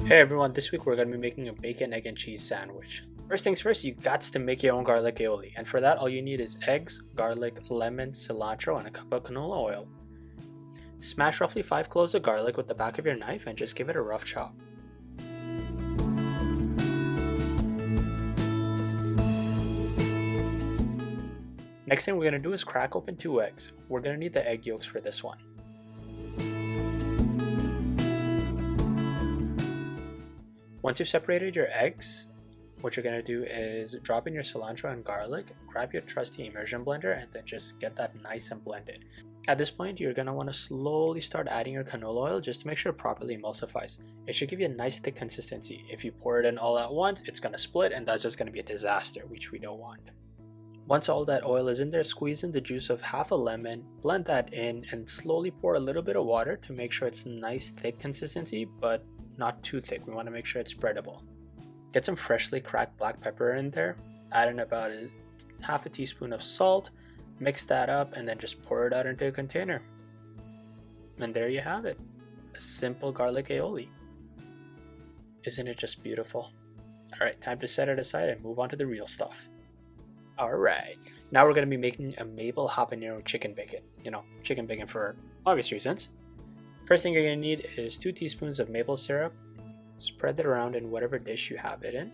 Hey everyone, this week we're going to be making a bacon, egg, and cheese sandwich. First things first, you got to make your own garlic aioli, and for that all you need is eggs, garlic, lemon, cilantro, and a cup of canola oil. Smash roughly 5 cloves of garlic with the back of your knife and just give it a rough chop. Next thing we're going to do is crack open 2 eggs. We're going to need the egg yolks for this one. Once you've separated your eggs, what you're going to do is drop in your cilantro and garlic, grab your trusty immersion blender, and then just get that nice and blended. At this point, you're going to want to slowly start adding your canola oil just to make sure it properly emulsifies. It should give you a nice thick consistency. If you pour it in all at once, it's going to split and that's just going to be a disaster, which we don't want. Once all that oil is in there, squeeze in the juice of half a lemon, blend that in, and slowly pour a little bit of water to make sure it's nice thick consistency, but not too thick. We want to make sure it's spreadable. Get some freshly cracked black pepper in there, add in about half a teaspoon of salt, mix that up, and then just pour it out into a container. And there you have it, a simple garlic aioli. Isn't it just beautiful? Alright, time to set it aside and move on to the real stuff. Alright, now we're going to be making a Maple Habanero chicken bacon. Chicken bacon for obvious reasons. First thing you're going to need is 2 teaspoons of maple syrup. Spread it around in whatever dish you have it in.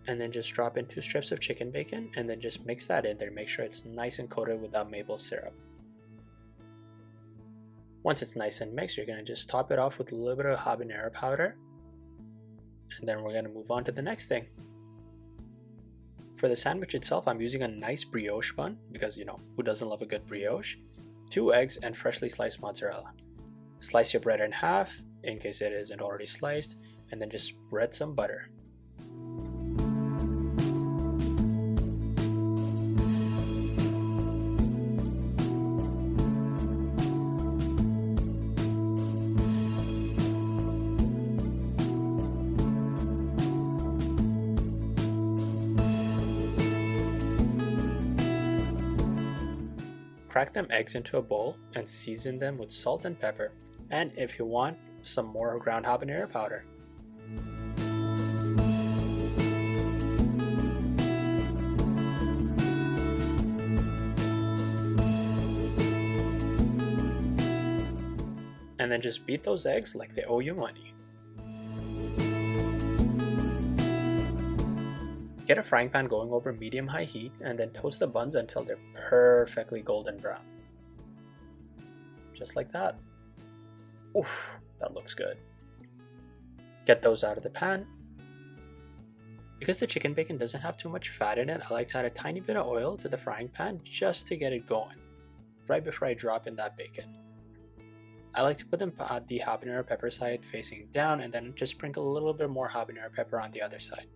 And then just drop in 2 strips of chicken bacon and then just mix that in there. Make sure it's nice and coated with that maple syrup. Once it's nice and mixed, you're going to just top it off with a little bit of habanero powder. And then we're going to move on to the next thing. For the sandwich itself, I'm using a nice brioche bun because, who doesn't love a good brioche? 2 eggs and freshly sliced mozzarella. Slice your bread in half, in case it isn't already sliced, and then just spread some butter. Crack them eggs into a bowl and season them with salt and pepper, and if you want, some more ground habanero powder. And then just beat those eggs like they owe you money. Get a frying pan going over medium-high heat and then toast the buns until they're perfectly golden brown. Just like that. Oof, that looks good. Get those out of the pan. Because the chicken bacon doesn't have too much fat in it, I like to add a tiny bit of oil to the frying pan just to get it going, right before I drop in that bacon. I like to put them at the habanero pepper side facing down and then just sprinkle a little bit more habanero pepper on the other side.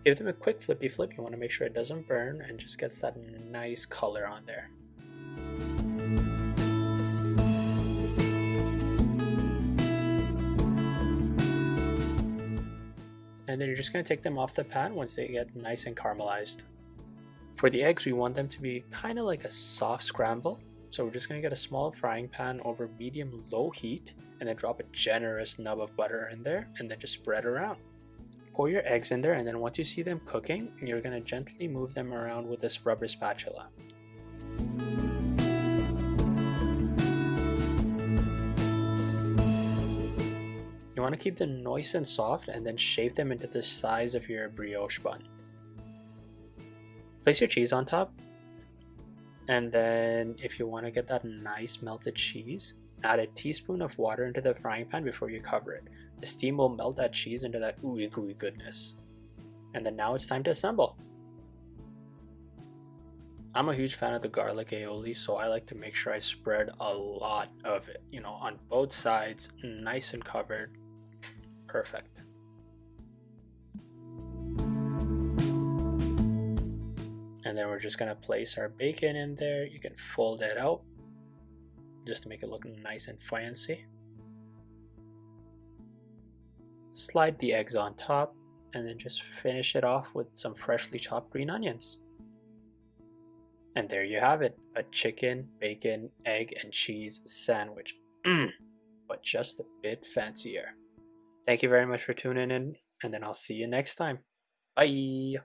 Give them a quick flippy flip. You want to make sure it doesn't burn and just gets that nice color on there. And then you're just going to take them off the pan once they get nice and caramelized. For the eggs, we want them to be kind of like a soft scramble. So we're just going to get a small frying pan over medium-low heat and then drop a generous nub of butter in there and then just spread around. Pour your eggs in there, and then once you see them cooking, you're going to gently move them around with this rubber spatula. You want to keep them nice and soft and then shape them into the size of your brioche bun. Place your cheese on top, and then if you want to get that nice melted cheese, add a teaspoon of water into the frying pan before you cover it. The steam will melt that cheese into that ooey gooey goodness. And then now it's time to assemble. I'm a huge fan of the garlic aioli, so I like to make sure I spread a lot of it, on both sides, nice and covered. Perfect. And then we're just going to place our bacon in there. You can fold it out just to make it look nice and fancy. Slide the eggs on top and then just finish it off with some freshly chopped green onions. And there you have it, a chicken, bacon, egg, and cheese sandwich. But just a bit fancier. Thank you very much for tuning in, and then I'll see you next time. Bye!